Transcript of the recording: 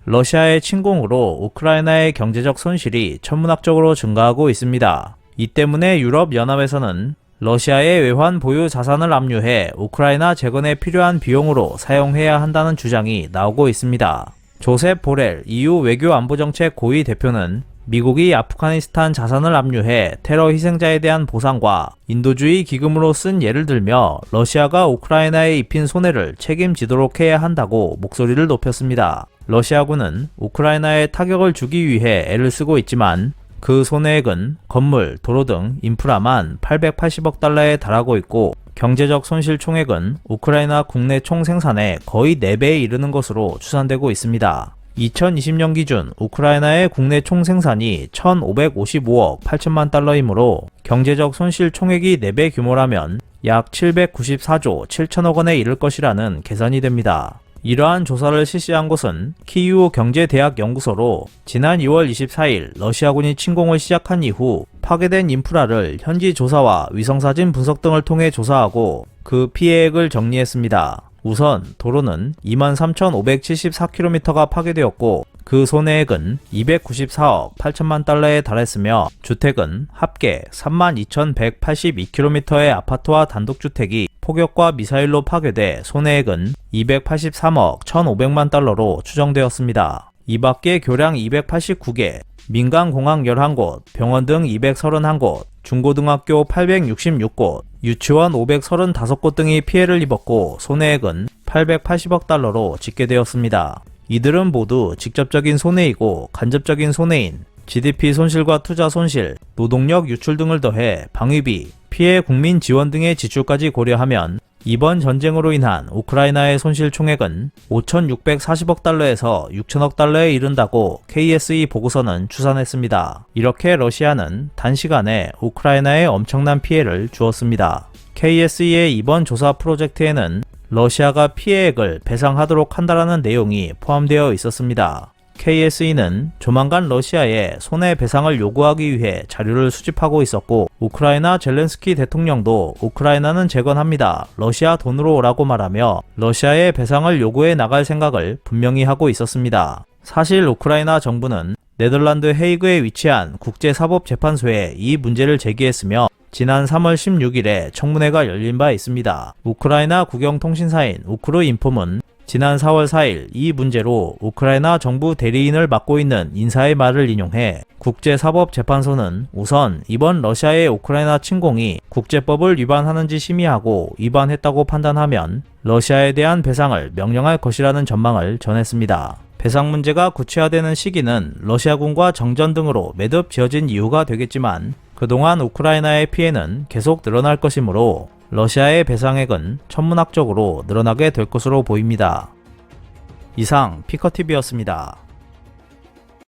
러시아의 침공으로 우크라이나의 경제적 손실이 천문학적으로 증가하고 있습니다. 이 때문에 유럽연합에서는 러시아의 외환 보유 자산을 압류해 우크라이나 재건에 필요한 비용으로 사용해야 한다는 주장이 나오고 있습니다. 조셉 보렐 EU 외교안보정책 고위 대표는 미국이 아프가니스탄 자산을 압류해 테러 희생자에 대한 보상과 인도주의 기금으로 쓴 예를 들며 러시아가 우크라이나에 입힌 손해를 책임지도록 해야 한다고 목소리를 높였습니다. 러시아군은 우크라이나에 타격을 주기 위해 애를 쓰고 있지만 그 손해액은 건물, 도로 등 인프라만 880억 달러에 달하고 있고 경제적 손실 총액은 우크라이나 국내 총생산의 거의 4배에 이르는 것으로 추산되고 있습니다. 2020년 기준 우크라이나의 국내 총생산이 1,555억 8천만 달러이므로 경제적 손실 총액이 4배 규모라면 약 794조 7천억 원에 이를 것이라는 계산이 됩니다. 이러한 조사를 실시한 곳은 키이우 경제대학연구소로 지난 2월 24일 러시아군이 침공을 시작한 이후 파괴된 인프라를 현지 조사와 위성사진 분석 등을 통해 조사하고 그 피해액을 정리했습니다. 우선 도로는 23,574km가 파괴되었고 그 손해액은 294억 8천만 달러에 달했으며 주택은 합계 32,182km의 아파트와 단독주택이 폭격과 미사일로 파괴돼 손해액은 283억 1,500만 달러로 추정되었습니다. 이 밖에 교량 289개, 민간공항 11곳, 병원 등 231곳, 중고등학교 866곳, 유치원 535곳 등이 피해를 입었고 손해액은 880억 달러로 집계되었습니다. 이들은 모두 직접적인 손해이고 간접적인 손해인 GDP 손실과 투자 손실, 노동력 유출 등을 더해 방위비, 피해 국민 지원 등의 지출까지 고려하면 이번 전쟁으로 인한 우크라이나의 손실 총액은 5,640억 달러에서 6천억 달러에 이른다고 KSE 보고서는 추산했습니다. 이렇게 러시아는 단시간에 우크라이나에 엄청난 피해를 주었습니다. KSE의 이번 조사 프로젝트에는 러시아가 피해액을 배상하도록 한다라는 내용이 포함되어 있었습니다. KSE는 조만간 러시아에 손해배상을 요구하기 위해 자료를 수집하고 있었고 우크라이나 젤렌스키 대통령도 우크라이나는 재건합니다. 러시아 돈으로 오라고 말하며 러시아에 배상을 요구해 나갈 생각을 분명히 하고 있었습니다. 사실 우크라이나 정부는 네덜란드 헤이그에 위치한 국제사법재판소에 이 문제를 제기했으며 지난 3월 16일에 청문회가 열린 바 있습니다. 우크라이나 국영통신사인 우크루인폼은 지난 4월 4일 이 문제로 우크라이나 정부 대리인을 맡고 있는 인사의 말을 인용해 국제사법재판소는 우선 이번 러시아의 우크라이나 침공이 국제법을 위반하는지 심의하고 위반했다고 판단하면 러시아에 대한 배상을 명령할 것이라는 전망을 전했습니다. 배상 문제가 구체화되는 시기는 러시아군과 정전 등으로 매듭 지어진 이유가 되겠지만 그동안 우크라이나의 피해는 계속 늘어날 것이므로 러시아의 배상액은 천문학적으로 늘어나게 될 것으로 보입니다. 이상 피커TV였습니다.